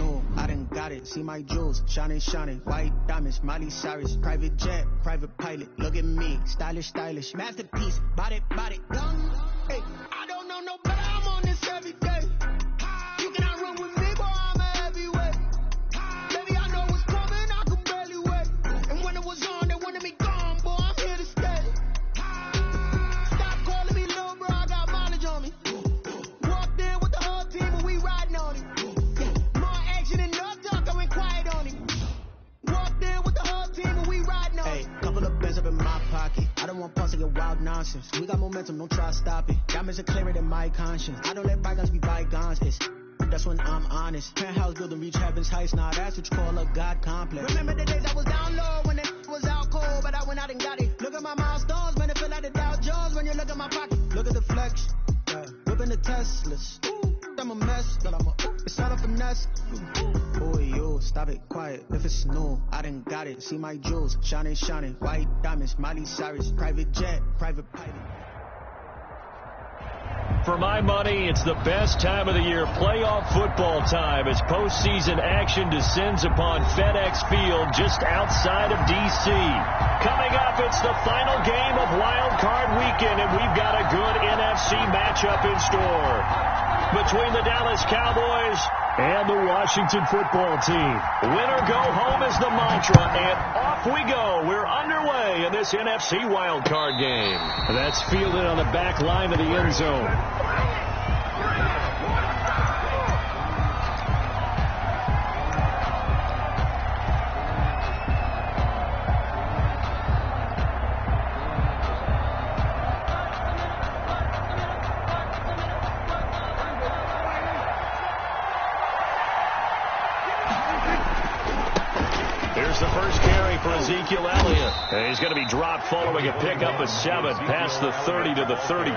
new, I done got it. See my jewels, shining, shining. White diamonds, Miley Cyrus. Private jet, private pilot. Look at me, stylish, stylish. Masterpiece, body, young. Hey, I don't know no better. I'm on this every day. You cannot run with me, boy, I'm a heavyweight. Baby, I know what's coming, I can barely wait. And when it was on, they wanted me gone, boy, I'm here to stay. Stop calling me little bro, I got mileage on me. Walked in with the whole team and we riding on it. More action and no talk, I went quiet on it. Walked in with the whole team and we riding on it. Hey, couple of bands up in my pocket. I don't want pause to get wild nonsense. We got momentum, don't try to stop it. Diamonds are clearer than my conscience. I don't let bygones be bygones. That's when I'm honest. Penthouse building reach heaven's heights. Now that's what you call a God complex. Remember the days I was down low when it was out cold, but I went out and got it. Look at my milestones, man, it feel like the Dow Jones when you look at my pocket. Look at the flex, whipping the Teslas. I'm a mess, but it's not a finesse. Oh, yo, stop it, quiet. If it's new, I done got it. See my jewels, shining, shining. White diamonds, Miley Cyrus. Private jet, private pilot. For my money, it's the best time of the year, playoff football time, as postseason action descends upon FedEx Field just outside of D.C. Coming up, it's the final game of Wild Card Weekend, and we've got a good NFC matchup in store between the Dallas Cowboys and the Washington football team. Win or go home is the mantra, and off we go. We're underway in this NFC wildcard game. That's fielded on the back line of the end zone. The first carry for Ezekiel Elliott. And he's going to be dropped following a pickup of 7 past the 30 to the 32.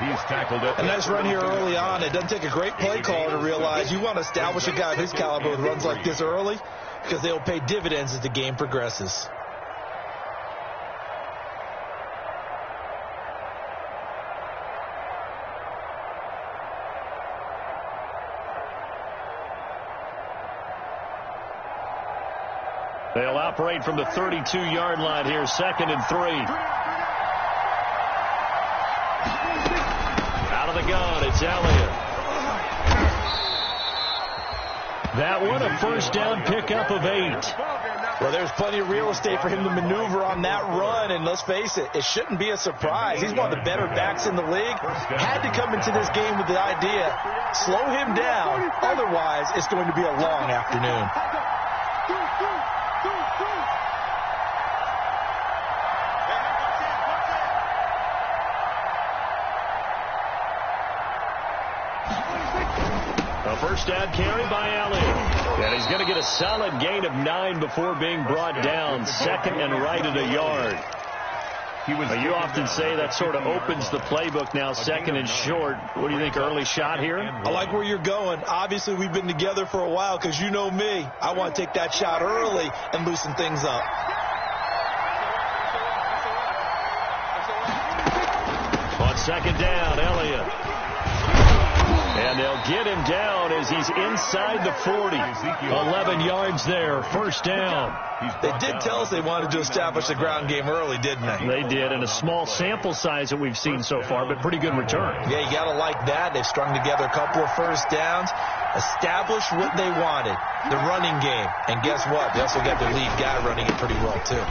He's tackled it. A nice run here early on. It doesn't take a great play caller to realize you want to establish a guy of his caliber with runs like this early, because they'll pay dividends as the game progresses. They'll operate from the 32-yard line here, 2nd and 3. Out of the gun, it's Elliott. That one, a first down pickup of 8. Well, there's plenty of real estate for him to maneuver on that run, and let's face it, it shouldn't be a surprise. He's one of the better backs in the league. Had to come into this game with the idea, slow him down, otherwise it's going to be a long afternoon. A first down carry by Elliott. And he's going to get a solid gain of 9 before being brought down. 2nd and right at a yard. You often say that sort of opens the playbook now, 2nd and short. What do you think, early shot here? I like where you're going. Obviously, we've been together for a while, because you know me. I want to take that shot early and loosen things up. On 2nd down, Elliott. And they'll get him down as he's inside the 40. 11 yards there, first down. They did tell us they wanted to establish the ground game early, didn't they? They did, and a small sample size that we've seen so far, but pretty good return. Yeah, you got to like that. They've strung together a couple of first downs, established what they wanted, the running game. And guess what? They also got their lead guy running it pretty well, too.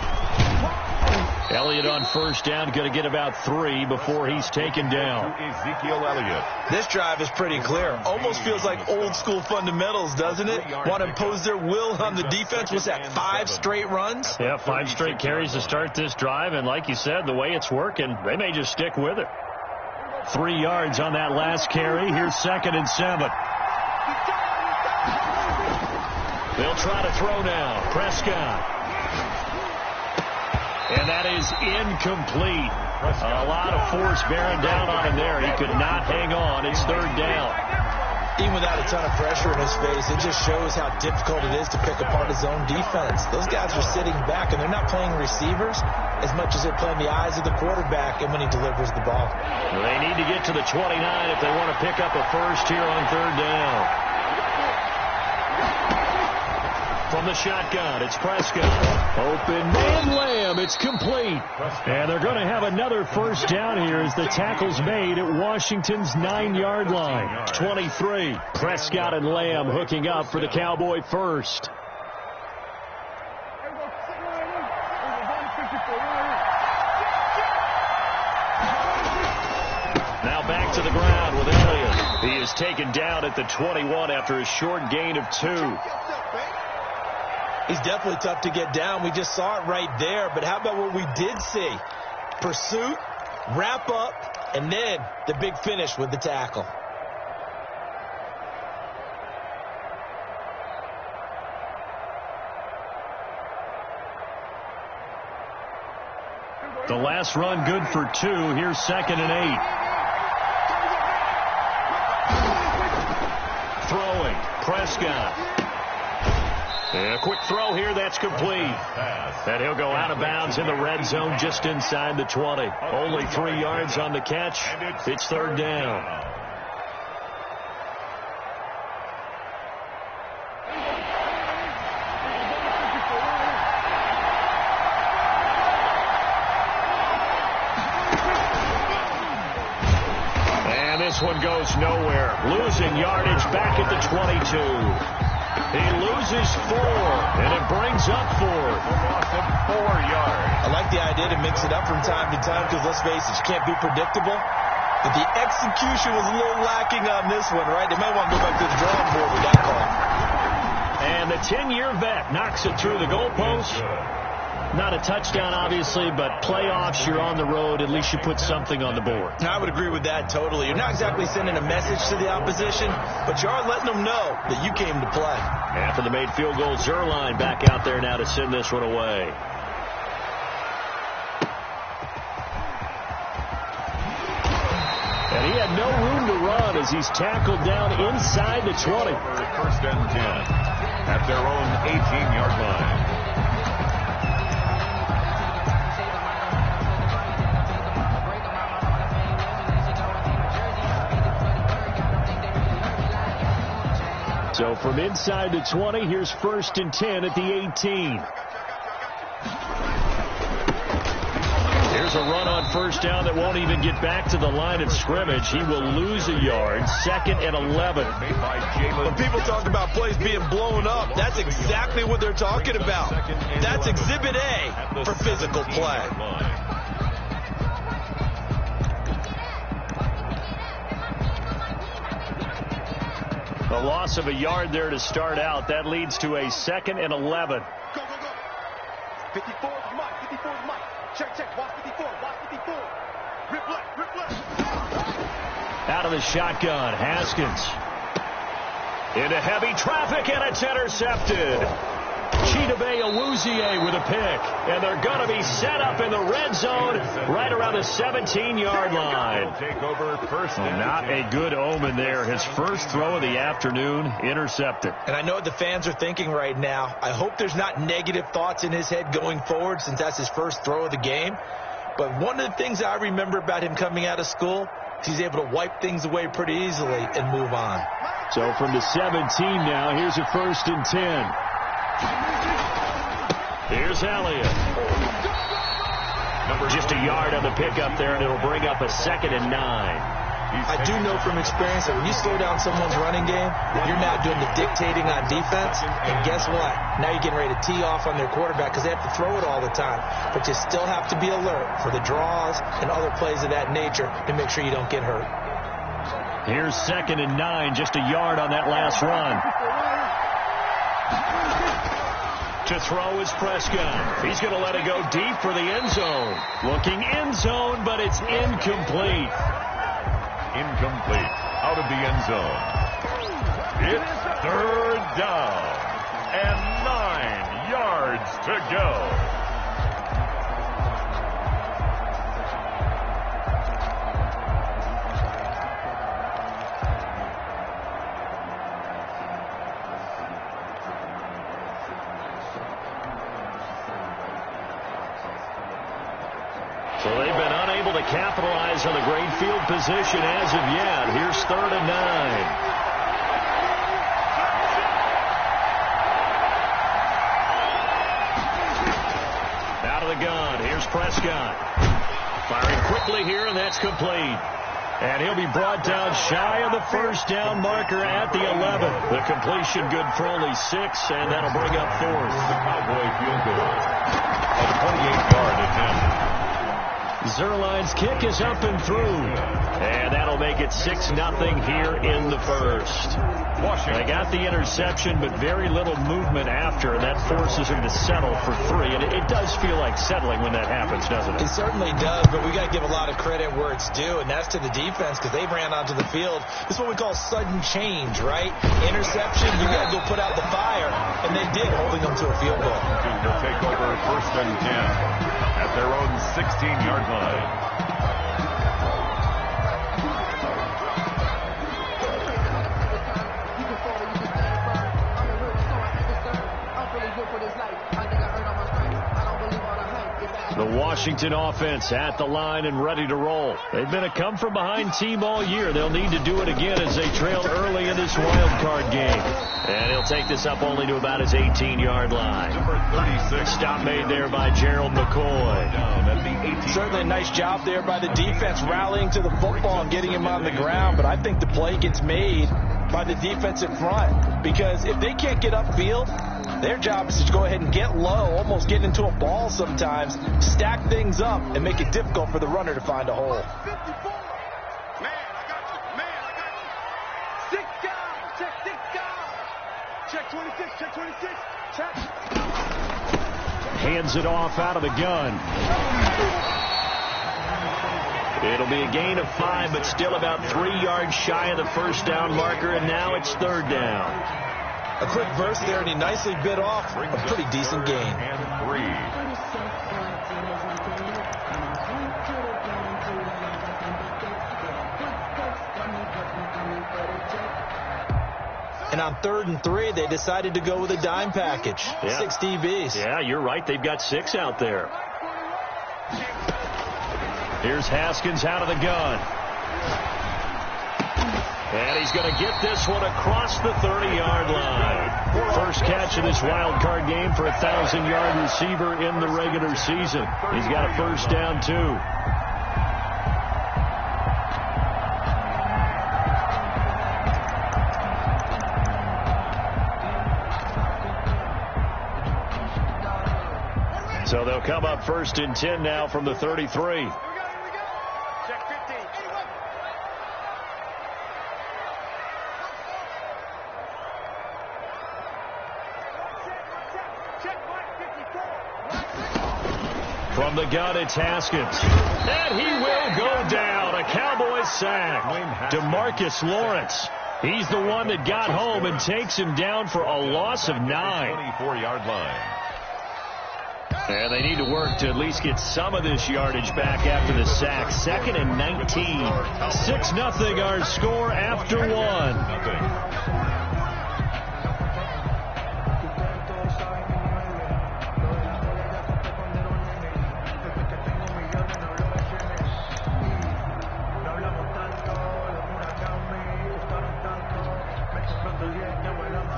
Elliott on first down, going to get about 3 before he's taken down. Ezekiel Elliott. This drive is pretty clear. Almost feels like old school fundamentals, doesn't it? Want to impose their will on the defense. What's that, 5 straight runs? Yeah, 5 straight carries to start this drive. And like you said, the way it's working, they may just stick with it. 3 yards on that last carry. Here's 2nd and 7. They'll try to throw now. Prescott. And that is incomplete. A lot of force bearing down on him there. He could not hang on. It's 3rd down. Even without a ton of pressure in his face, it just shows how difficult it is to pick apart his own defense. Those guys are sitting back, and they're not playing receivers as much as they're playing the eyes of the quarterback and when he delivers the ball. They need to get to the 29 if they want to pick up a first here on 3rd down. From the shotgun, it's Prescott. Open man, Lamb. It's complete. And they're going to have another first down here as the tackle's made at Washington's 9-yard line. 23. Prescott and Lamb hooking up for the Cowboy first. Now back to the ground with Elliott. He is taken down at the 21 after a short gain of 2. He's definitely tough to get down. We just saw it right there. But how about what we did see? Pursuit, wrap up, and then the big finish with the tackle. The last run good for 2. Here's 2nd and 8. Throwing. Prescott. A quick throw here. That's complete. And he'll go out of bounds in the red zone just inside the 20. Only 3 yards on the catch. It's 3rd down. This one goes nowhere. Losing yardage back at the 22. He loses 4, and it brings up 4. Loss of 4 yards. I like the idea to mix it up from time to time because, let's face it, you can't be predictable. But the execution was a little lacking on this one, right? They might want to go back to the drawing board with that call. And the 10-year vet knocks it through the goalpost. Not a touchdown, obviously, but playoffs, you're on the road. At least you put something on the board. I would agree with that totally. You're not exactly sending a message to the opposition, but you are letting them know that you came to play. After the made field goal, Zerline back out there now to send this one away. And he had no room to run as he's tackled down inside the 20. 1st and 10 at their own 18-yard line. So from inside the 20, here's 1st and 10 at the 18. Here's a run on 1st down that won't even get back to the line of scrimmage. He will lose a yard. 2nd and 11. When people talk about plays being blown up, that's exactly what they're talking about. That's Exhibit A for physical play. A loss of a yard there to start out. That leads to a 2nd and 11. Go, go, go. 54 is Mike. 54 is Mike. Check. Watch 54. Watch 54. Rip left. Out of the shotgun, Haskins. Into heavy traffic, and it's intercepted. Chidobe Awuzie with a pick. And they're going to be set up in the red zone right around the 17-yard line. Take over 1st and Not a good omen there. His first throw of the afternoon intercepted. And I know what the fans are thinking right now. I hope there's not negative thoughts in his head going forward since that's his first throw of the game. But one of the things I remember about him coming out of school is he's able to wipe things away pretty easily and move on. So from the 17 now, here's a 1st and 10. Here's Elliott. Just a yard on the pickup there, and it'll bring up a 2nd and 9. I do know from experience that when you slow down someone's running game, you're now doing the dictating on defense. And guess what? Now you're getting ready to tee off on their quarterback because they have to throw it all the time. But you still have to be alert for the draws and other plays of that nature to make sure you don't get hurt. Here's 2nd and 9, just a yard on that last run. To throw is Prescott. He's going to let it go deep for the end zone. Looking end zone, but it's incomplete. incomplete. Out of the end zone. It's 3rd down and 9 yards to go. So they've been unable to capitalize on the great field position as of yet. Here's 3rd and 9. Prescott. Firing quickly here, and that's complete. And he'll be brought down shy of the first down marker at the 11. The completion good for only 6, and that'll bring up 4th. The Cowboy field goal. A 28-yard attempt. Zerline's kick is up and through. And that'll make it 6-0 here in the first. They got the interception, but very little movement after, and that forces him to settle for 3. And it does feel like settling when that happens, doesn't it? It certainly does, but we got to give a lot of credit where it's due, and that's to the defense because they ran onto the field. This is what we call sudden change, right? Interception, you got to go put out the fire, and they did, holding them to a field goal. They'll take over 1st and 10 at their own 16-yard line. The Washington offense at the line and ready to roll. They've been a come-from-behind team all year. They'll need to do it again as they trail early in this wild card game. And he'll take this up only to about his 18-yard line. Number 36. Stop made there by Gerald McCoy. Down at the 18. Certainly a nice job there by the defense rallying to the football and getting him on the ground. But I think the play gets made by the defensive front because if they can't get upfield, their job is to go ahead and get low, almost get into a ball sometimes, stack things up, and make it difficult for the runner to find a hole. 54. Man, I got you. 6 down. Check 6 down. Check 26. Check 26. Check. Hands it off out of the gun. It'll be a gain of 5, but still about 3 yards shy of the first down marker, and now it's 3rd down. A quick burst there, and he nicely bit off a pretty decent gain. And 3. And on 3rd and 3, they decided to go with a dime package. Yeah. 6 DBs. Yeah, you're right. They've got 6 out there. Here's Haskins out of the gun. And he's going to get this one across the 30-yard line. First catch of this wild card game for a 1,000-yard receiver in the regular season. He's got a first down, too. So they'll come up 1st and 10 now from the 33. From the gun, it's Haskins. And he will go down. A Cowboys sack. DeMarcus Lawrence. He's the one that got home and takes him down for a loss of 9. 24-yard line. And they need to work to at least get some of this yardage back after the sack. 2nd and 19. 6-0 our score after 1.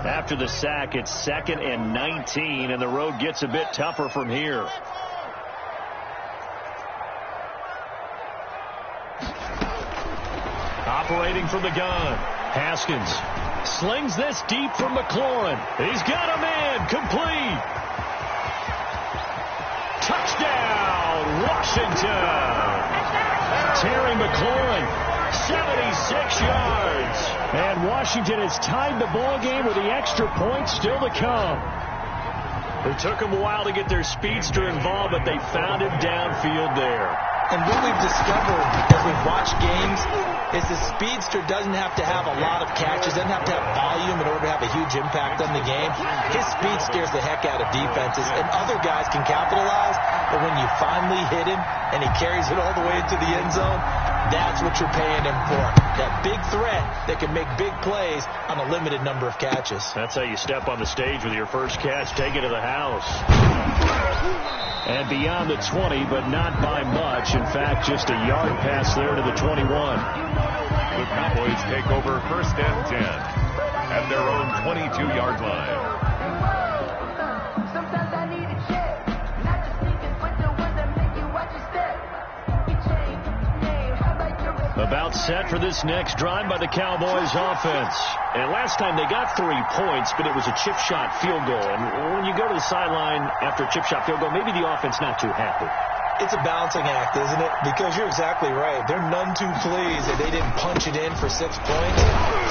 After the sack, it's 2nd and 19, and the road gets a bit tougher from here. Operating from the gun, Haskins slings this deep from McLaurin. He's got a man, complete. Touchdown, Washington. Terry McLaurin, 76 yards. And Washington has tied the ball game with the extra point still to come. It took them a while to get their speedster involved, but they found him downfield there. And what we've discovered as we've watched games is the speedster doesn't have to have a lot of catches, doesn't have to have volume in order to have a huge impact on the game. His speed scares the heck out of defenses, and other guys can capitalize, but when you finally hit him and he carries it all the way into the end zone, that's what you're paying him for. That big threat that can make big plays on a limited number of catches. That's how you step on the stage with your first catch. Take it to the house. And beyond the 20, but not by much. In fact, just a yard pass there to the 21. The Cowboys take over 1st and 10 at their own 22-yard line. About set for this next drive by the Cowboys offense. And last time they got 3 points, but it was a chip shot field goal. And when you go to the sideline after a chip shot field goal, maybe the offense not too happy. It's a balancing act, isn't it? Because you're exactly right. They're none too pleased that they didn't punch it in for 6 points.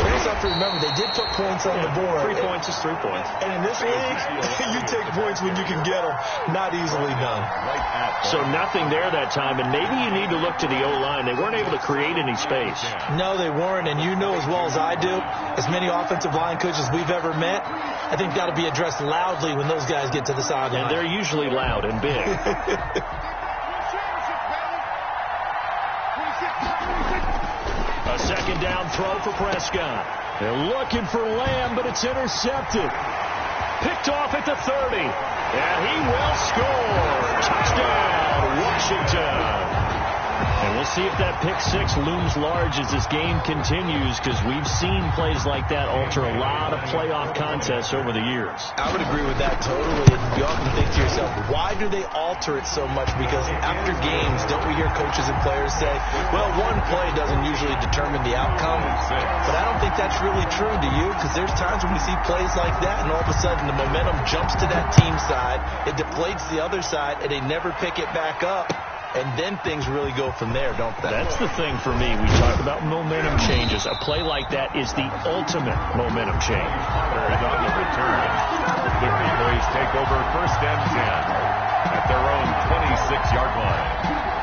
But you have to remember, they did put points on the board. 3 points is 3 points. And in this league, you take points when you can get them. Not easily done. So nothing there that time, and maybe you need to look to the O-line. They weren't able to create any space. No, they weren't, and you know as well as I do, as many offensive line coaches we've ever met, I think that'll be addressed loudly when those guys get to the sideline. And they're usually loud and big. A second down throw for Prescott. They're looking for Lamb, but it's intercepted. Picked off at the 30. And he will score. Touchdown, Washington. And we'll see if that pick six looms large as this game continues, because we've seen plays like that alter a lot of playoff contests over the years. I would agree with that totally. You often think to yourself, why do they alter it so much? Because after games, don't we hear coaches and players say, well, one play doesn't usually determine the outcome. But I don't think that's really true, do you? Because there's times when we see plays like that, and all of a sudden the momentum jumps to that team side, it deflates the other side, and they never pick it back up. And then things really go from there, don't they? That's the thing for me. We talk about momentum changes. A play like that is the ultimate momentum change. And on the return, the Green Boys take over 1st and 10 at their own 26-yard line.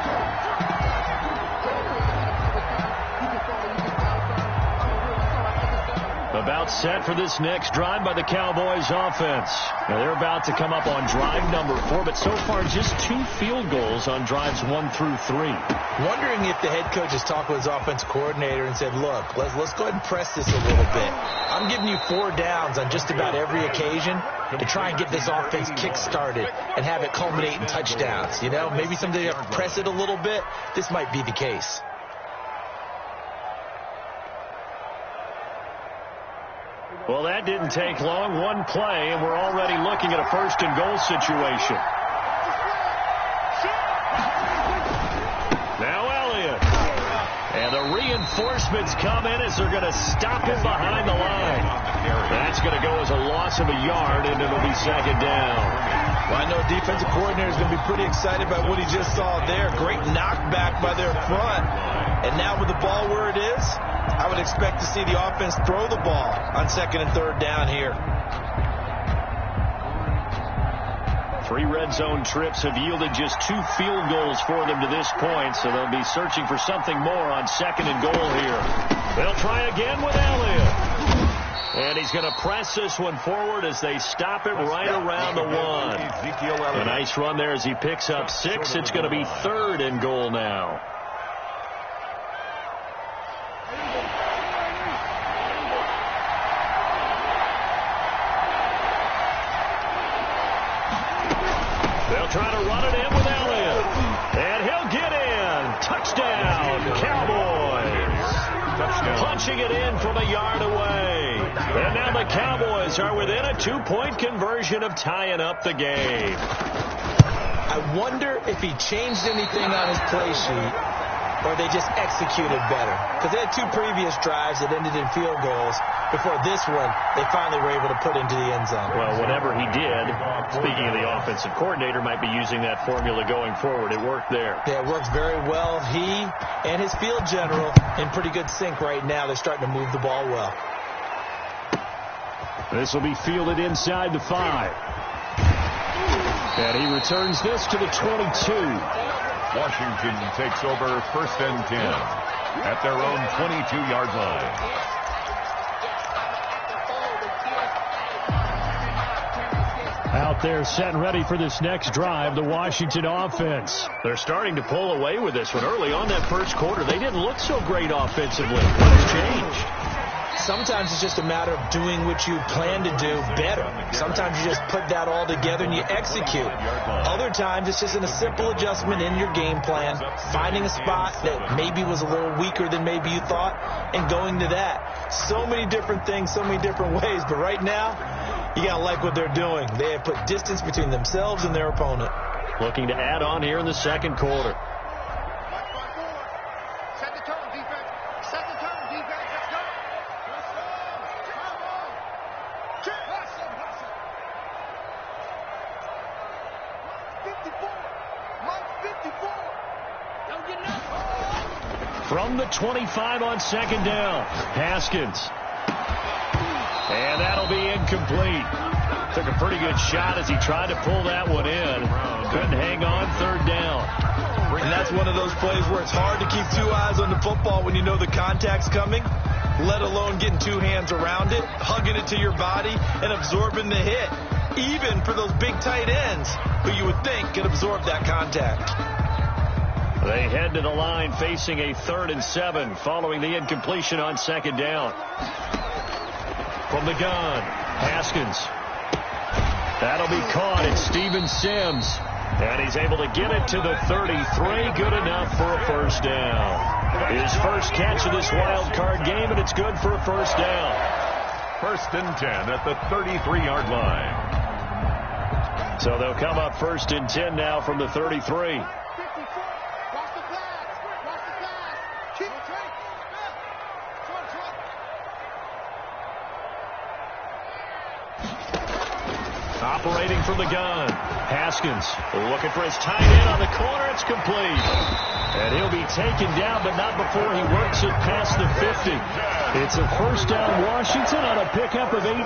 About set for this next drive by the Cowboys offense. Now they're about to come up on drive number 4, but so far just 2 field goals on drives 1 through 3. Wondering if the head coach has talked with his offensive coordinator and said, look, let's go ahead and press this a little bit. I'm giving you 4 downs on just about every occasion to try and get this offense kick-started and have it culminate in touchdowns. You know, maybe someday you have to press it a little bit. This might be the case. Well, that didn't take long. 1 play, and we're already looking at a 1st and goal situation. Now Elliott. And the reinforcements come in as they're going to stop him behind the line. That's going to go as a loss of a yard, and it'll be 2nd down. Well, I know defensive coordinator is going to be pretty excited about what he just saw there. Great knockback by their front. And now with the ball where it is, I would expect to see the offense throw the ball on 2nd and 3rd down here. 3 red zone trips have yielded just 2 field goals for them to this point, so they'll be searching for something more on 2nd and goal here. They'll try again with Elliott. And he's going to press this one forward as they stop it right around the 1. A nice run there as he picks up 6. It's going to be 3rd and goal now. They'll try to run it in with Elliott. And he'll get in. Touchdown, Cowboys. Touchdown. Punching it in from a yard away. And now the Cowboys are within a 2-point conversion of tying up the game. I wonder if he changed anything on his play sheet, or they just executed better. Because they had 2 previous drives that ended in field goals. Before this one, they finally were able to put into the end zone. Well, whatever he did, speaking of the offensive coordinator, might be using that formula going forward. It worked there. Yeah, it works very well. He and his field general in pretty good sync right now. They're starting to move the ball well. This will be fielded inside the 5. And he returns this to the 22. Washington takes over 1st and 10 at their own 22-yard line. Out there set and ready for this next drive, the Washington offense. They're starting to pull away with this one. Early on that 1st quarter, they didn't look so great offensively. What has changed? Sometimes it's just a matter of doing what you plan to do better. Sometimes you just put that all together and you execute. Other times it's just a simple adjustment in your game plan, finding a spot that maybe was a little weaker than maybe you thought, and going to that. So many different things, so many different ways, but right now, you got to like what they're doing. They have put distance between themselves and their opponent. Looking to add on here in the 2nd quarter. Set the tone, defense. From the 25 on second down, Haskins. And that'll be incomplete. Took a pretty good shot as he tried to pull that one in. Couldn't hang on, third down. And that's one of those plays where it's hard to keep two eyes on the football when you know the contact's coming, let alone getting two hands around it, hugging it to your body, and absorbing the hit. Even for those big tight ends who you would think could absorb that contact. They head to the line facing a 3rd and 7 following the incompletion on second down. From the gun, Haskins. That'll be caught. It's Steven Sims. And he's able to get it to the 33. Good enough for a first down. His first catch of this wild card game, and it's good for a first down. 1st and 10 at the 33-yard line. So they'll come up 1st and 10 now from the 33. Operating from the gun, Haskins looking for his tight end on the corner. It's complete. And he'll be taken down, but not before he works it past the 50. It's a first down, Washington, on a pickup of 18.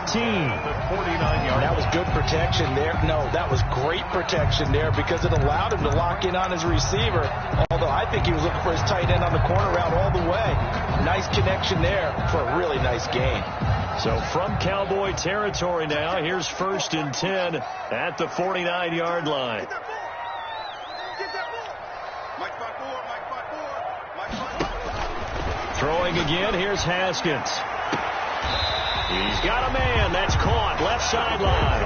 That was good protection there. No, that was great protection there because it allowed him to lock in on his receiver. Although I think he was looking for his tight end on the corner route all the way. Nice connection there for a really nice gain. So from Cowboy territory now, here's 1st and 10 at the 49-yard line. Throwing again, here's Haskins. He's got a man. That's caught. Left sideline.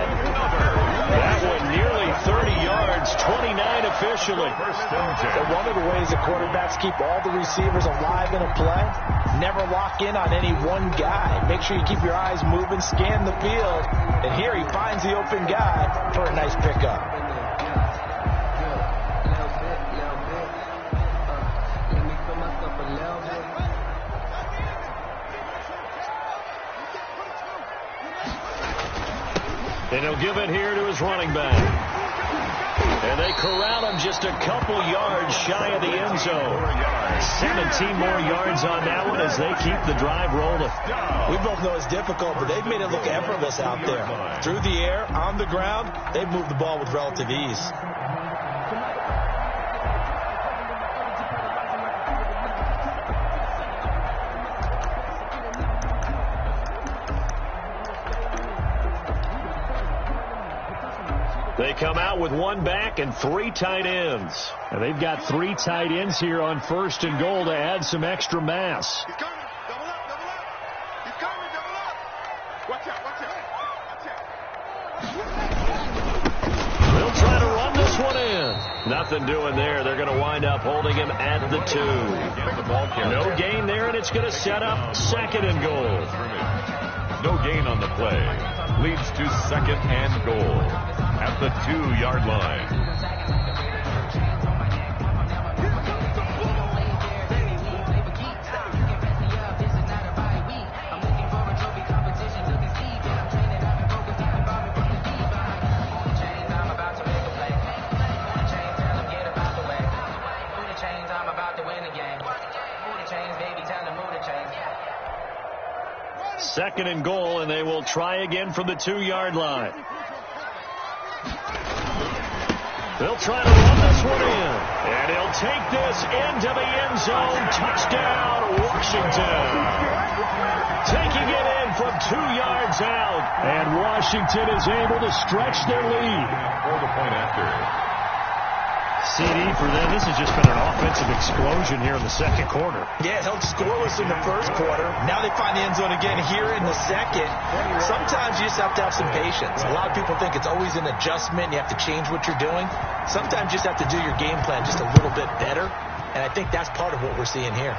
That one nearly 30 yards, 29 officially. So one of the ways that quarterbacks keep all the receivers alive in a play, never lock in on any one guy. Make sure you keep your eyes moving, scan the field, and here he finds the open guy for a nice pickup. And he'll give it here to his running back. And they corral him just a couple yards shy of the end zone. 17 more yards on that one as they keep the drive rolling. We both know it's difficult, but they've made it look effortless out there. Through the air, on the ground, they've moved the ball with relative ease. They come out with one back and 3 tight ends. And they've got 3 tight ends here on 1st and goal to add some extra mass. He's coming. Double up, double up. He's coming, double up. Watch out, watch out. Watch out. They'll try to run this one in. Nothing doing there. They're going to wind up holding him at the 2. No gain there, and it's going to set up 2nd and goal. No gain on the play. Leads to 2nd and goal at the 2-yard line. Second and goal, and they will try again from the 2-yard line. They'll try to run this one in, and he'll take this into the end zone. Touchdown, Washington. Taking it in from 2 yards out, and Washington is able to stretch their lead. For the point after. CD for them. This has just been an offensive explosion here in the second quarter. Yeah, it held scoreless in the first quarter. Now they find the end zone again here in the second. Sometimes you just have to have some patience. A lot of people think it's always an adjustment. You have to change what you're doing. Sometimes you just have to do your game plan just a little bit better. And I think that's part of what we're seeing here.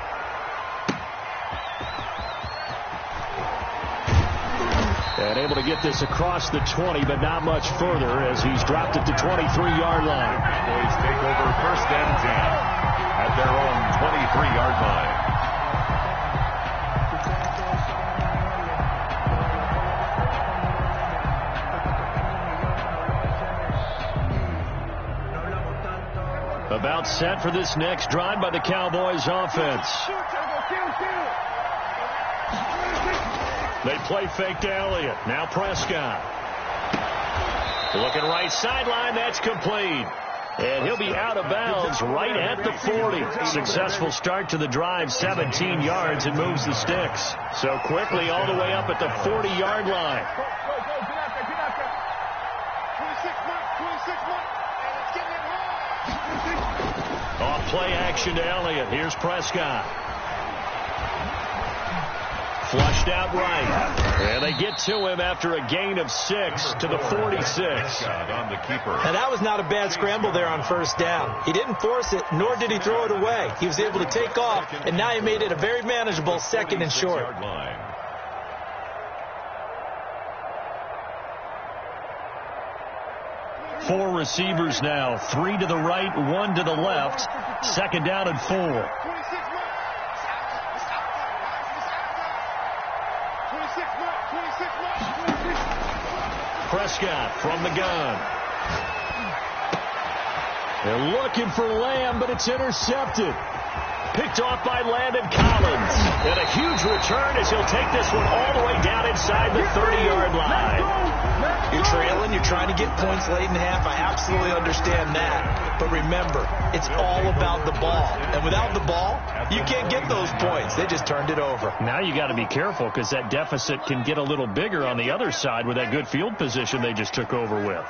And able to get this across the 20, but not much further as he's dropped it to 23-yard line. Cowboys take over 1st and 10 at their own 23-yard line. About set for this next drive by the Cowboys offense. They play fake to Elliott. Now Prescott. Looking right sideline. That's complete. And he'll be out of bounds right at the 40. Successful start to the drive, 17 yards, and moves the sticks. So quickly all the way up at the 40-yard line. Off play action to Elliott. Here's Prescott. Flushed out right. And they get to him after a gain of 6 to the 46. On the keeper. And that was not a bad scramble there on first down. He didn't force it, nor did he throw it away. He was able to take off, and now he made it a very manageable 2nd and short. Four receivers now. 3 to the right, 1 to the left. 2nd down and 4. Prescott from the gun. They're looking for Lamb, but it's intercepted. Picked off by Landon Collins. And a huge return as he'll take this one all the way down inside the 30-yard line. You're trailing, you're trying to get points late in the half. I absolutely understand that. But remember, it's all about the ball. And without the ball, you can't get those points. They just turned it over. Now you got to be careful because that deficit can get a little bigger on the other side with that good field position they just took over with.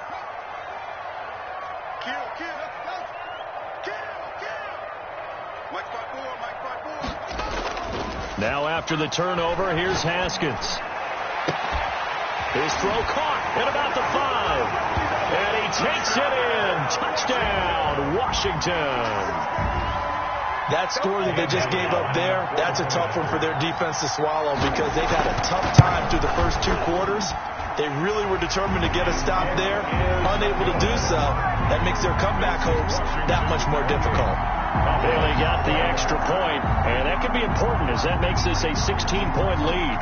Now after the turnover, here's Haskins. His throw caught at about the 5. And he takes it in. Touchdown, Washington. That score that they just gave up there, that's a tough one for their defense to swallow because they've had a tough time through the first 2 quarters. They really were determined to get a stop there. Unable to do so, that makes their comeback hopes that much more difficult. Well, they got the extra point, and that could be important as that makes this a 16-point lead.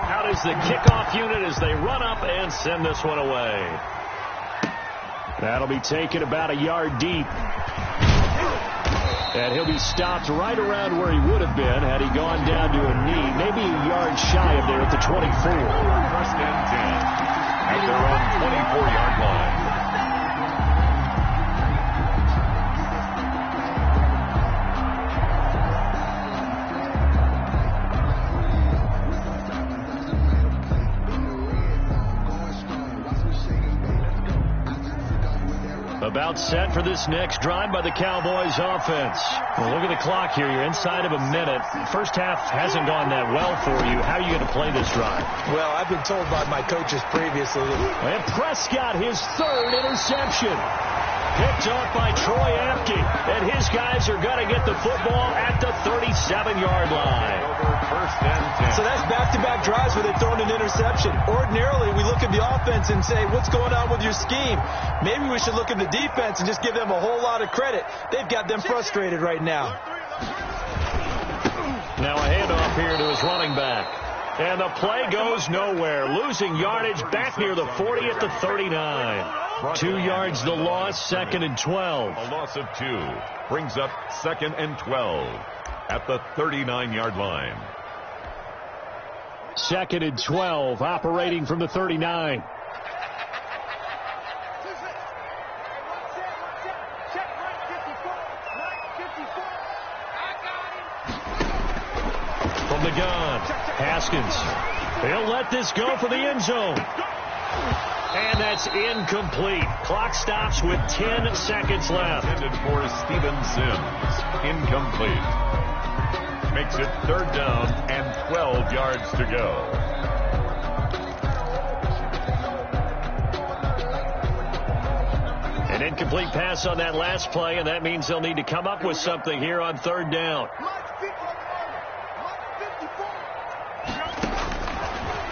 Out is the kickoff unit as they run up and send this one away. That'll be taken about a yard deep. And he'll be stopped right around where he would have been had he gone down to a knee, maybe a yard shy of there at the 24. 1st and 10 at their own 24-yard line. About set for this next drive by the Cowboys offense. Well, look at the clock here. You're inside of a minute. First half hasn't gone that well for you. How are you going to play this drive? Well, I've been told by my coaches previously. And Prescott, his 3rd interception. Picked off by Troy Apke. And his guys are going to get the football at the 37-yard line. 1st and 10. So that's back-to-back drives where they've thrown an interception. Ordinarily, we look at the offense and say, what's going on with your scheme? Maybe we should look at the defense and just give them a whole lot of credit. They've got them frustrated right now. Now a handoff here to his running back. And the play goes nowhere. Losing yardage back near the 40 at the 39. 2 yards the loss, 2nd and 12. A loss of 2 brings up 2nd and 12 at the 39-yard line. 2nd and 12, operating from the 39. From the gun, Haskins. He'll let this go for the end zone. And that's incomplete. Clock stops with 10 seconds left. Intended for Steven Sims. Incomplete. Makes it 3rd down and 12 yards to go. An incomplete pass on that last play, and that means they'll need to come up with something here on 3rd down.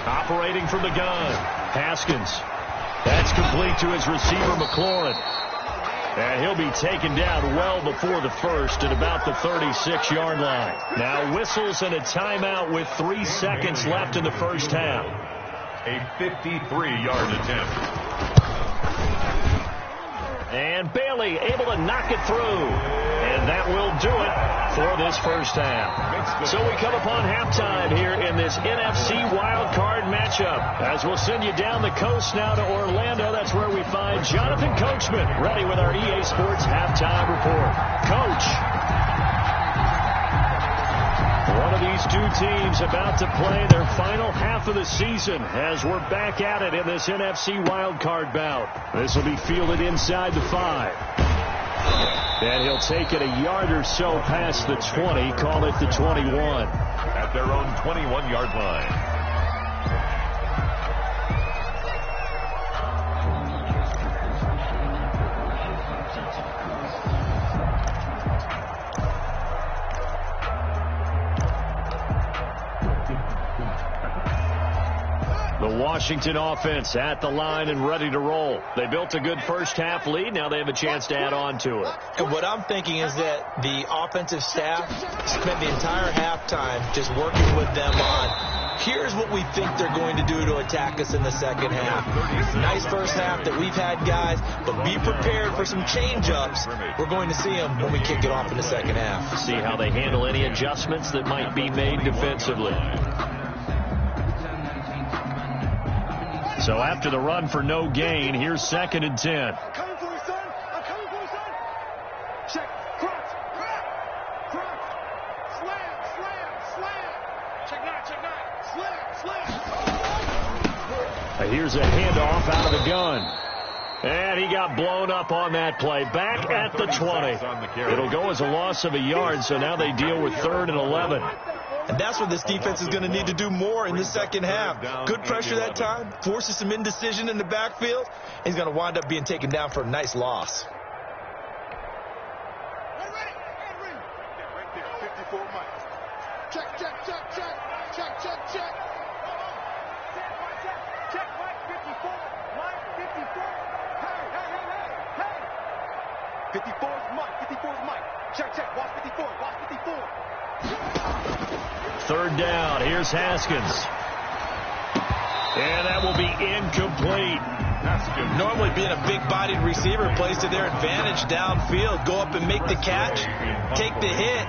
Operating from the gun, Haskins. That's complete to his receiver, McLaurin. And he'll be taken down well before the 1st at about the 36-yard line. Now whistles and a timeout with 3 seconds left in the first half. A 53-yard attempt. And Bailey able to knock it through. And that will do it for this first half. So we come upon halftime here in this NFC wildcard matchup. As we'll send you down the coast now to Orlando. That's where we find Jonathan Coachman ready with our EA Sports halftime report. Coach. One of these two teams about to play their final half of the season as we're back at it in this NFC wildcard bout. This will be fielded inside the 5. And he'll take it a yard or so past the 20, call it the 21. At their own 21-yard line. The Washington offense at the line and ready to roll. They built a good first-half lead. Now they have a chance to add on to it. And what I'm thinking is that the offensive staff spent the entire halftime just working with them on, here's what we think they're going to do to attack us in the second half. Nice first half that we've had, guys, but be prepared for some change-ups. We're going to see them when we kick it off in the second half. See how they handle any adjustments that might be made defensively. So after the run for no gain, here's 2nd and 10. I'm coming for you, son. I'm coming for you, son. Check. Crunch. Crunch. Slam. Check 9. Slam. Here's a handoff out of the gun. And he got blown up on that play. Back at the 20. It'll go as a loss of a yard, so now they deal with 3rd and 11. And that's what this defense is going to need to do more in the second half. Good pressure that time, forces some indecision in the backfield. He's going to wind up being taken down for a nice loss. Right there, 54 Mike. Check. Check, Mike, 54. Mike, 54. Hey. 54's Mike. Check. Watch 54. Third down. Here's Haskins. And that will be incomplete. Normally being a big-bodied receiver plays to their advantage downfield. Go up and make the catch, take the hit,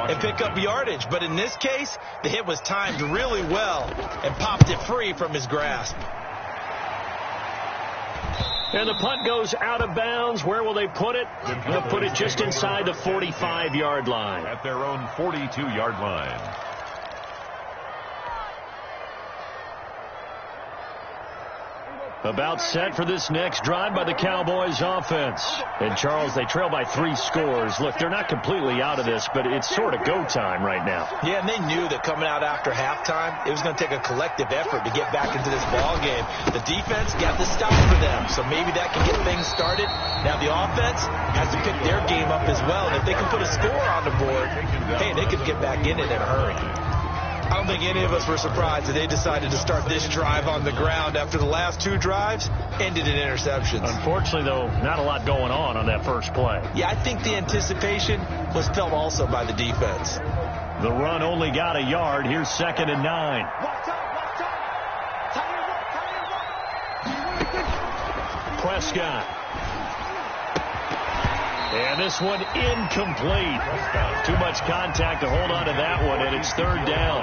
and pick up yardage. But in this case, the hit was timed really well and popped it free from his grasp. And the punt goes out of bounds. Where will they put it? They'll put it just inside the 45-yard line. At their own 42-yard line. About set for this next drive by the Cowboys offense. And, Charles, they trail by 3 scores. Look, they're not completely out of this, but it's sort of go time right now. Yeah, and they knew that coming out after halftime, it was going to take a collective effort to get back into this ball game. The defense got the stop for them, so maybe that can get things started. Now the offense has to pick their game up as well. And if they can put a score on the board, hey, they could get back in it in a hurry. I don't think any of us were surprised that they decided to start this drive on the ground after the last 2 drives ended in interceptions. Unfortunately, though, not a lot going on that first play. Yeah, I think the anticipation was felt also by the defense. The run only got a yard. Here's 2nd and 9. Prescott. And this one incomplete. Too much contact to hold on to that one, and it's 3rd down.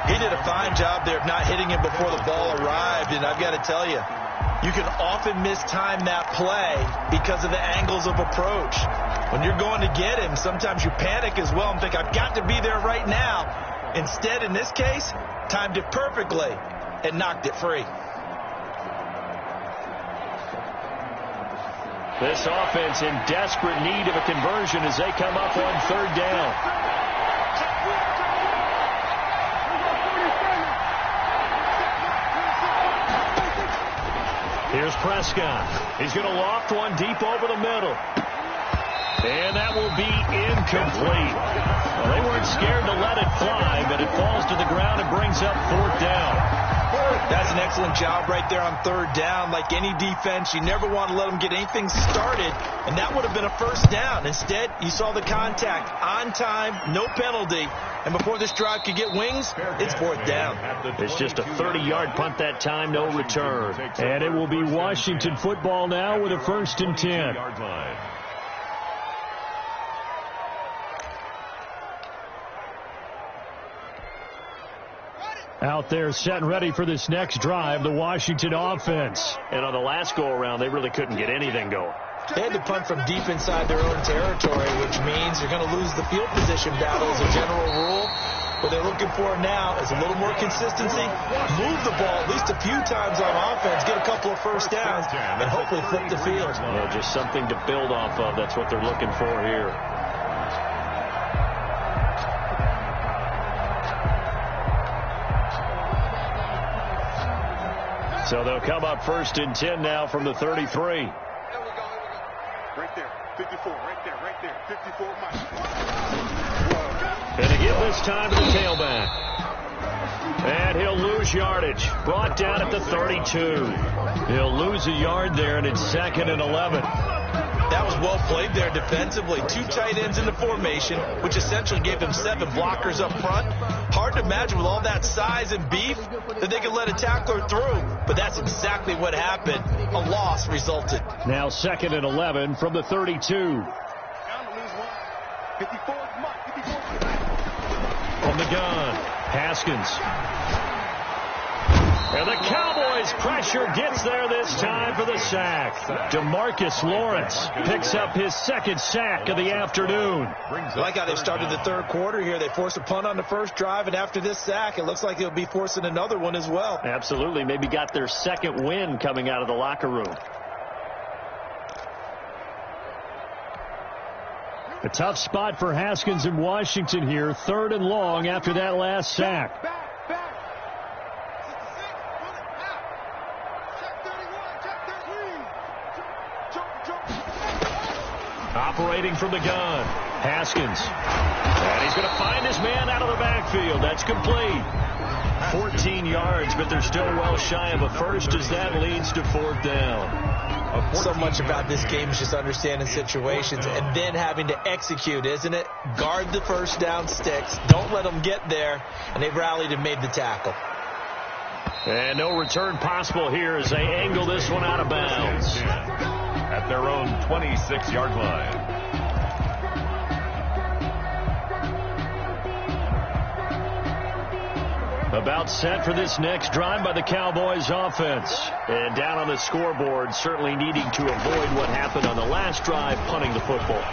He did a fine job there of not hitting him before the ball arrived, and I've got to tell you, you can often mistime that play because of the angles of approach. When you're going to get him, sometimes you panic as well and think, I've got to be there right now. Instead, in this case, timed it perfectly and knocked it free. This offense in desperate need of a conversion as they come up on 3rd down. Here's Prescott. He's going to loft one deep over the middle. And that will be incomplete. Well, they weren't scared to let it fly, but it falls to the ground and brings up 4th down. That's an excellent job right there on third down. Like any defense, you never want to let them get anything started, and that would have been a first down. Instead, you saw the contact on time, no penalty, and before this drive could get wings, it's fourth down. It's just a 30-yard punt that time, no return. And it will be Washington football now with a 1st and 10. Out there set and ready for this next drive, the Washington offense. And on the last go-around, they really couldn't get anything going. They had to punt from deep inside their own territory, which means you're going to lose the field position battle as a general rule. What they're looking for now is a little more consistency, move the ball at least a few times on offense, get a couple of first downs, and hopefully flip the field. Well, just something to build off of. That's what they're looking for here. So they'll come up 1st and 10 now from the 33. There we go, there we go. Right there, 54, right there, 54 miles. And again this time to the tailback. And he'll lose yardage. Brought down at the 32. He'll lose a yard there, and it's 2nd and 11. That was well played there defensively. 2 tight ends in the formation, which essentially gave them 7 blockers up front. Hard to imagine with all that size and beef that they could let a tackler through. But that's exactly what happened. A loss resulted. Now 2nd and 11 from the 32. 54. From the gun, Haskins. And the Cowboys' pressure gets there this time for the sack. DeMarcus Lawrence picks up his 2nd sack of the afternoon. I like how they started the 3rd quarter here. They forced a punt on the first drive, and after this sack, it looks like they'll be forcing another one as well. Absolutely. Maybe got their 2nd win coming out of the locker room. A tough spot for Haskins in Washington here. 3rd and long after that last sack. Operating from the gun, Haskins. And he's going to find his man out of the backfield. That's complete. 14 yards, but they're still well shy of a first as that leads to 4th down. So much about this game is just understanding situations and then having to execute, isn't it? Guard the first down sticks. Don't let them get there. And they've rallied and made the tackle. And no return possible here as they angle this one out of bounds. At their own 26-yard line. About set for this next drive by the Cowboys offense. And down on the scoreboard, certainly needing to avoid what happened on the last drive, punting the football.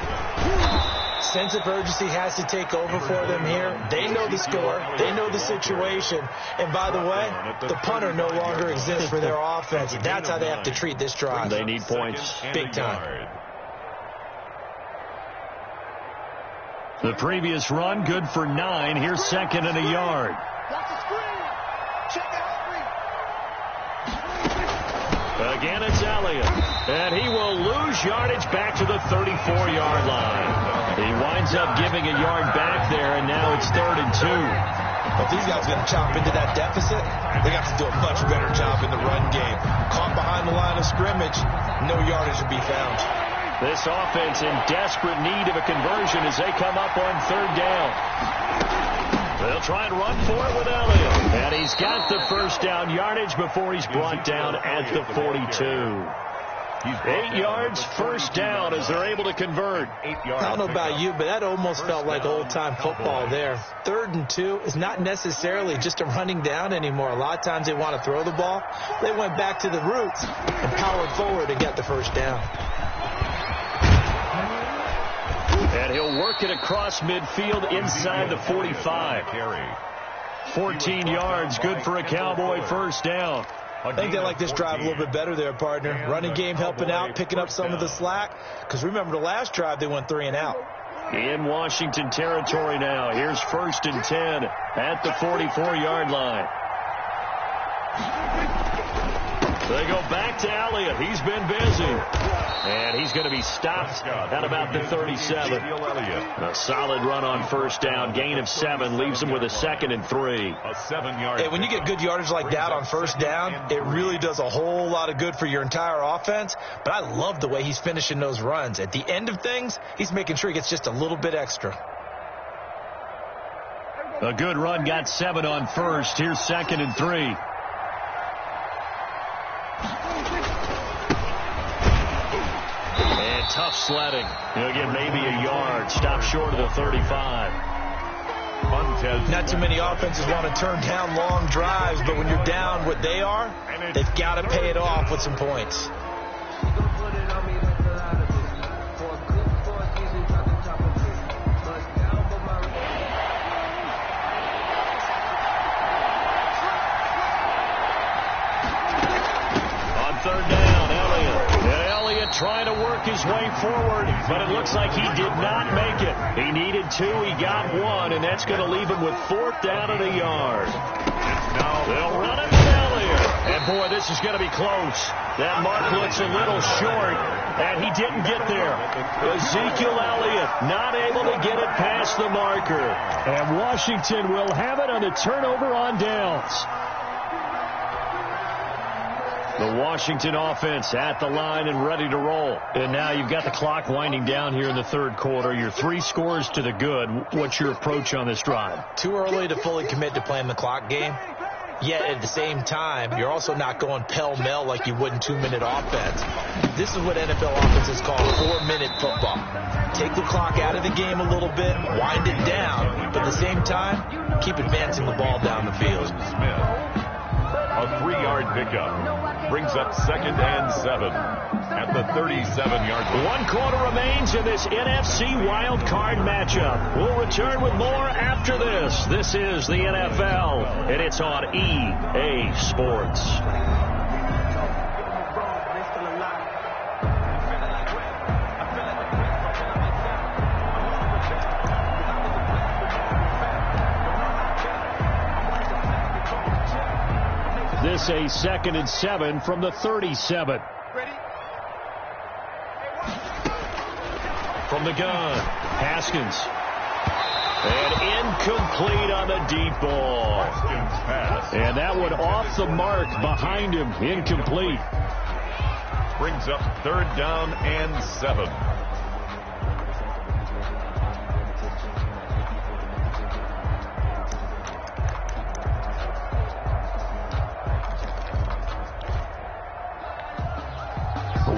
Sense of urgency has to take over for them here. They know the score. They know the situation. And by the way, the punter no longer exists for their offense. That's how they have to treat this drive. They need points. Big time. The previous run, good for 9. Here's 2nd and a yard. Again, it's Elliott. And he will lose yardage back to the 34-yard line. He winds up giving a yard back there, and now it's 3rd and 2. If these guys are going to chop into that deficit, they got to do a much better job in the run game. Caught behind the line of scrimmage, no yardage to be found. This offense in desperate need of a conversion as they come up on 3rd down. They'll try and run for it with Elliott. And he's got the first down yardage before he's brought down at the 42. 8 yards, first down as they're able to convert. I don't know about you, but that almost felt like old-time football there. 3rd and 2 is not necessarily just a running down anymore. A lot of times they want to throw the ball. They went back to the roots and powered forward to get the first down. And he'll work it across midfield inside the 45. 14 yards, good for a Cowboy first down. I think they like this drive a little bit better there, partner. Running game helping out, picking up some of the slack. Because remember, the last drive, they went 3 and out. In Washington territory now. Here's 1st and 10 at the 44-yard line. They go back to Elliott. He's been busy. And he's going to be stopped at about the 37. A solid run on first down. Gain of 7 leaves him with a 2nd and 3. A 7-yard. Hey, when you get good yardage like that on first down, it really does a whole lot of good for your entire offense. But I love the way he's finishing those runs. At the end of things, he's making sure he gets just a little bit extra. A good run got 7 on first. Here's 2nd and 3. And tough sledding. He'll get maybe a yard. Stop short of the 35. Not too many offenses want to turn down long drives, but when you're down what they are, they've got to pay it off with some points. Third down, Elliott. And Elliott trying to work his way forward, but it looks like he did not make it. He needed 2, he got 1, and that's going to leave him with 4th down and a yard. Now they'll run it with Elliott. And boy, this is going to be close. That mark looks a little short, and he didn't get there. Ezekiel Elliott not able to get it past the marker. And Washington will have it on the turnover on downs. The Washington offense at the line and ready to roll. And now you've got the clock winding down here in the third quarter. You're 3 scores to the good. What's your approach on this drive? Too early to fully commit to playing the clock game. Yet at the same time, you're also not going pell-mell like you would in 2-minute offense. This is what NFL offenses call 4-minute football. Take the clock out of the game a little bit, wind it down, but at the same time, keep advancing the ball down the field. A 3-yard pickup. Brings up 2nd and 7 at the 37-yard line. 1 quarter remains in this NFC wild card matchup. We'll return with more after this. This is the NFL, and it's on EA Sports. This a 2nd and 7 from the 37. From the gun, Haskins. And incomplete on the deep ball. And that one off the mark behind him. Incomplete. Brings up 3rd down and 7.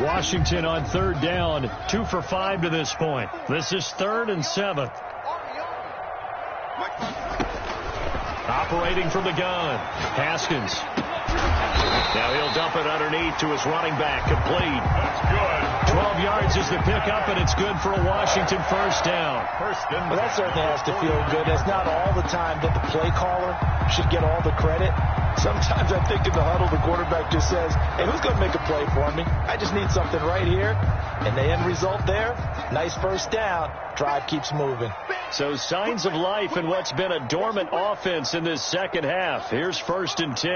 Washington on 3rd down, 2 for 5 to this point. This is 3rd and 7. Operating from the gun, Haskins. Now he'll dump it underneath to his running back, complete. That's good. 12 yards is the pickup, and it's good for a Washington first down. Well, that certainly has to feel good. It's not all the time that the play caller should get all the credit. Sometimes I think in the huddle, the quarterback just says, hey, who's going to make a play for me? I just need something right here. And the end result there, nice first down. Drive keeps moving. So signs of life in what's been a dormant offense in this second half. Here's 1st and 10.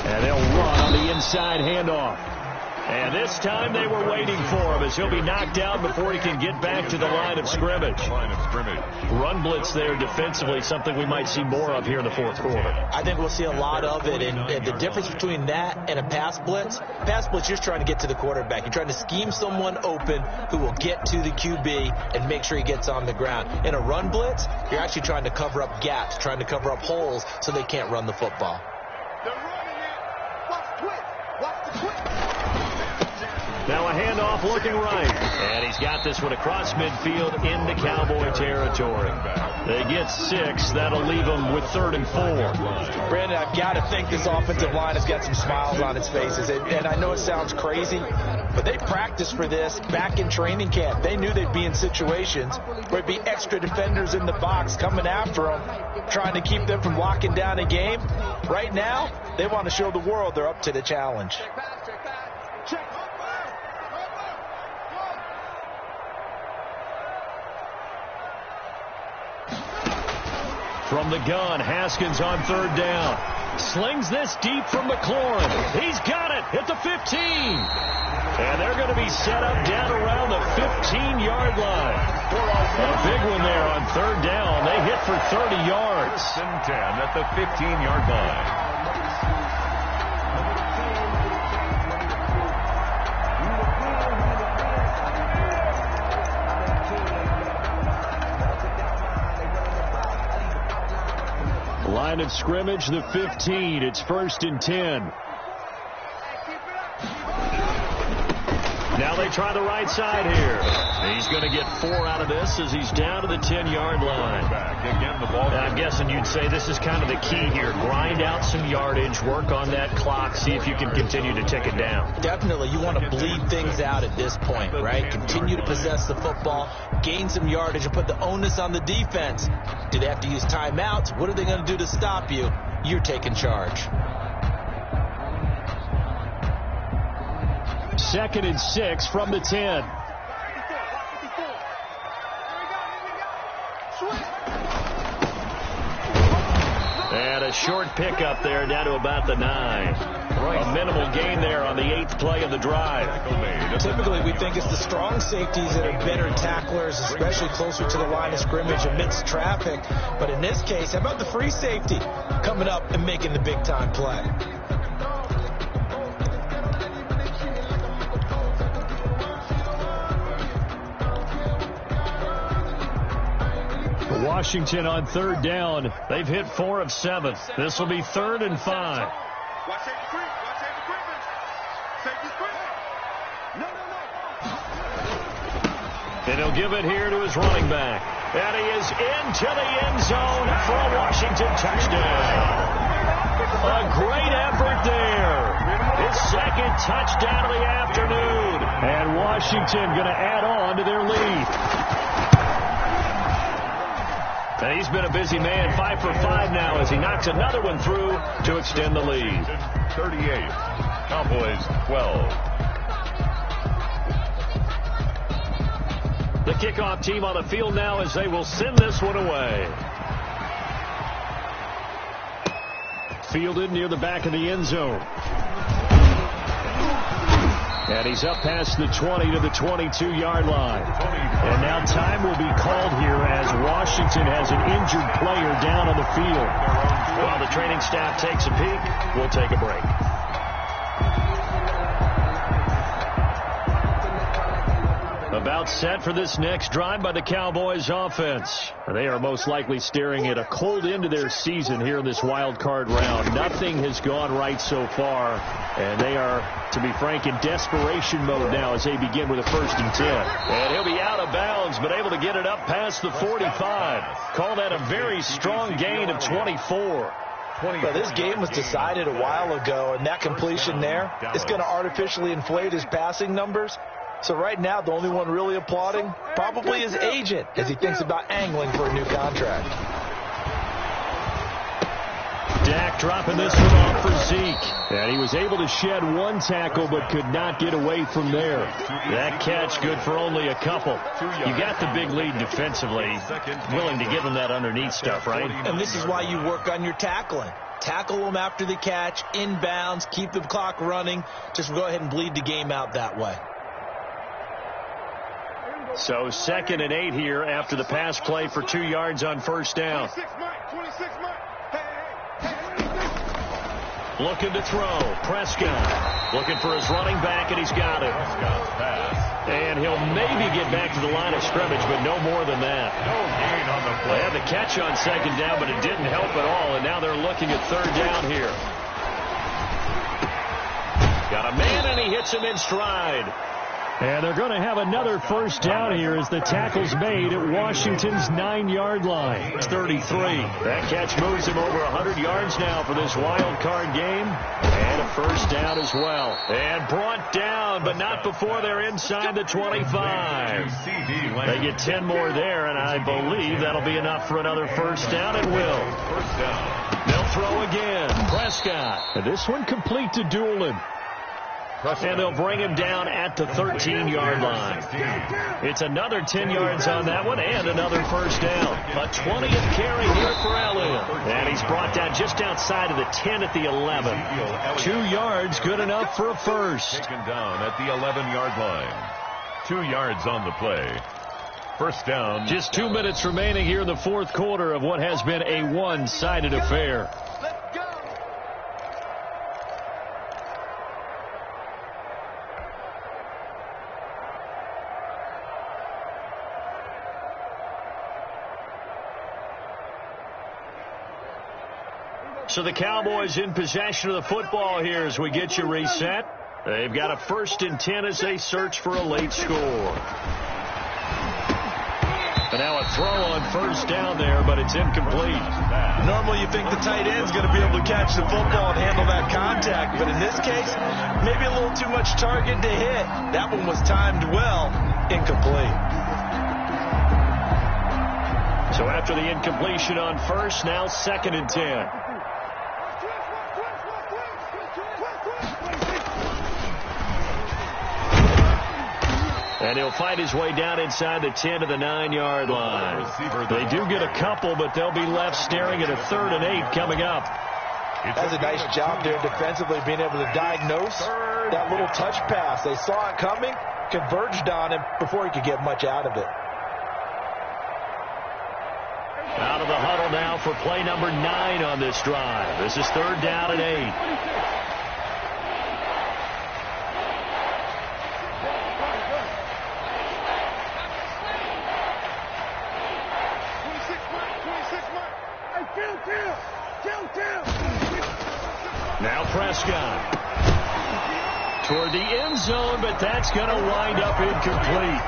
And they'll run on the inside handoff. And this time they were waiting for him as he'll be knocked down before he can get back to the line of scrimmage. Run blitz there defensively, something we might see more of here in the fourth quarter. I think we'll see a lot of it. And the difference between that and a pass blitz, you're trying to get to the quarterback. You're trying to scheme someone open who will get to the QB and make sure he gets on the ground. In a run blitz, you're actually trying to cover up gaps, trying to cover up holes so they can't run the football. Now a handoff looking right. And he's got this one across midfield into Cowboy territory. They get 6. That'll leave them with 3rd and 4. Brandon, I've got to think this offensive line has got some smiles on its faces. And I know it sounds crazy, but they practiced for this back in training camp. They knew they'd be in situations where it'd be extra defenders in the box coming after them, trying to keep them from locking down a game. Right now, they want to show the world they're up to the challenge. From the gun, Haskins on third down. Slings this deep from McLaurin. He's got it at the 15. And they're going to be set up down around the 15-yard line. A big one there on third down. They hit for 30 yards. 1st and 10 at the 15-yard line. Line of scrimmage, the 15. It's 1st and 10. Now they try the right side here. He's going to get 4 out of this as he's down to the 10-yard line. Again, the ball. I'm guessing you'd say this is kind of the key here. Grind out some yardage, work on that clock, see if you can continue to tick it down. Definitely. You want to bleed things out at this point, right? Continue to possess the football, gain some yardage, and put the onus on the defense. Do they have to use timeouts? What are they going to do to stop you? You're taking charge. 2nd and 6 from the 10. And a short pickup there down to about the 9. A minimal gain there on the 8th play of the drive. Typically, we think it's the strong safeties that are better tacklers, especially closer to the line of scrimmage amidst traffic. But in this case, how about the free safety coming up and making the big-time play? Washington on third down. They've hit 4 of 7. This will be 3rd and 5. Watch safety creep. Watch safety creeping. Safety's creeping. No. And he'll give it here to his running back. And he is into the end zone for a Washington touchdown. A great effort there. His 2nd touchdown of the afternoon. And Washington going to add on to their lead. And he's been a busy man, 5 for 5 now as he knocks another one through to extend the lead. 38, Cowboys 12. The kickoff team on the field now as they will send this one away. Fielded near the back of the end zone. And he's up past the 20 to the 22-yard line. And now time will be called here as Washington has an injured player down on the field. While the training staff takes a peek, we'll take a break. About set for this next drive by the Cowboys offense. They are most likely staring at a cold end to their season here in this wild card round. Nothing has gone right so far, and they are, to be frank, in desperation mode now as they begin with a 1st and 10. And he'll be out of bounds, but able to get it up past the 45. Call that a very strong gain of 24. Well, this game was decided a while ago, and that completion there is going to artificially inflate his passing numbers. So right now, the only one really applauding probably his agent as he thinks about angling for a new contract. Dak dropping this one off for Zeke. And he was able to shed 1 tackle but could not get away from there. That catch good for only a couple. You got the big lead defensively. Willing to give him that underneath stuff, right? And this is why you work on your tackling. Tackle them after the catch, inbounds, keep the clock running. Just go ahead and bleed the game out that way. So 2nd and 8 here after the pass play for 2 yards on 1st down. 26 Mike. Looking to throw. Prescott looking for his running back, and he's got it. And he'll maybe get back to the line of scrimmage, but no more than that. No gain on the play. They had the catch on 2nd down, but it didn't help at all, and now they're looking at 3rd down here. Got a man, and he hits him in stride. And they're going to have another 1st down here as the tackle's made at Washington's 9-yard line. It's 33. That catch moves him over 100 yards now for this wild card game. And a 1st down as well. And brought down, but not before they're inside the 25. They get 10 more there, and I believe that'll be enough for another 1st down. It will. 1st down. They'll throw again. Prescott. And this one complete to Doolin. And they'll bring him down at the 13-yard line. It's another 10 yards on that one and another first down. A 20th carry here for Elliott. And he's brought down just outside of the 10 at the 11. 2 yards, good enough for a first. Taken down at the 11-yard line. 2 yards on the play. First down. Just 2 minutes remaining here in the fourth quarter of what has been a one-sided affair. So the Cowboys in possession of the football here as we get you reset. They've got a 1st and 10 as they search for a late score. And now a throw on first down there, but it's incomplete. Normally you think the tight end's going to be able to catch the football and handle that contact, but in this case, maybe a little too much target to hit. That one was timed well, incomplete. So after the incompletion on first, now 2nd and 10. And he'll fight his way down inside the 10 to the 9-yard line. They do get a couple, but they'll be left staring at a 3rd and 8 coming up. That's a nice job there defensively, being able to diagnose that little touch pass. They saw it coming, converged on him before he could get much out of it. Out of the huddle now for play number 9 on this drive. This is 3rd down and 8. Now Prescott toward the end zone, but that's going to wind up incomplete.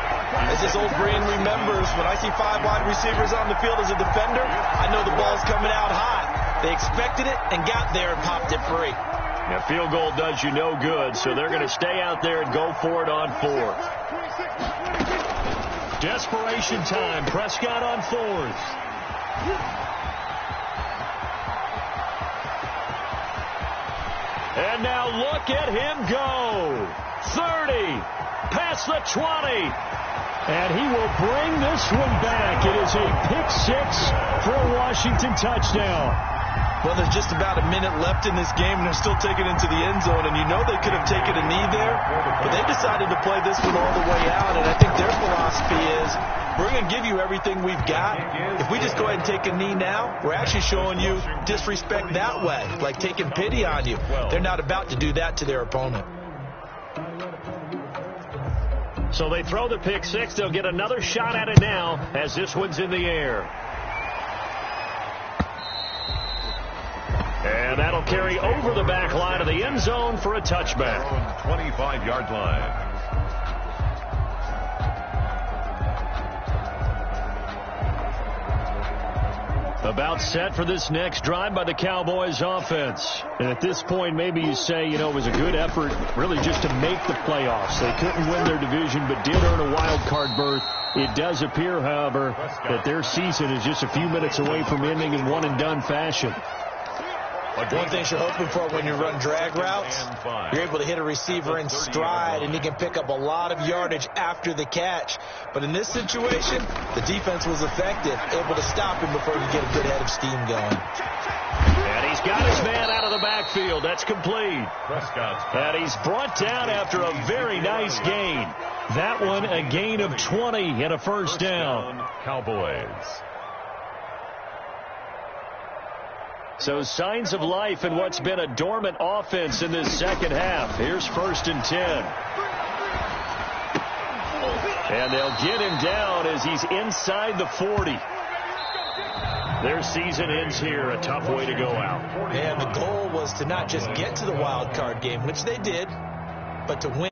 As this old brain remembers, when I see 5 wide receivers on the field as a defender, I know the ball's coming out hot. They expected it and got there and popped it free. Now, field goal does you no good, so they're going to stay out there and go for it on 4th. Desperation time. Prescott on 4th. And now look at him go. 30, past the 20. And he will bring this one back. It is a pick-6 for a Washington touchdown. Well, there's just about a minute left in this game, and they're still taking it into the end zone. And you know they could have taken a knee there, but they decided to play this one all the way out. And I think their philosophy is, we're going to give you everything we've got. If we just go ahead and take a knee now, we're actually showing you disrespect that way, like taking pity on you. They're not about to do that to their opponent. So they throw the pick-6. They'll get another shot at it now as this one's in the air. And that'll carry over the back line of the end zone for a touchback. 25-yard line. About set for this next drive by the Cowboys offense. And at this point, maybe you say, you know, it was a good effort really just to make the playoffs. They couldn't win their division but did earn a wild card berth. It does appear, however, that their season is just a few minutes away from ending in one-and-done fashion. One thing you're hoping for when you run drag routes, you're able to hit a receiver in stride, and he can pick up a lot of yardage after the catch. But in this situation, the defense was effective, able to stop him before he could get a good head of steam going. And he's got his man out of the backfield. That's complete. And he's brought down after a very nice gain. That one, a gain of 20 and a first down. Cowboys. So signs of life in what's been a dormant offense in this second half. Here's 1st and 10. And they'll get him down as he's inside the 40. Their season ends here. A tough way to go out. And the goal was to not just get to the wild card game, which they did, but to win.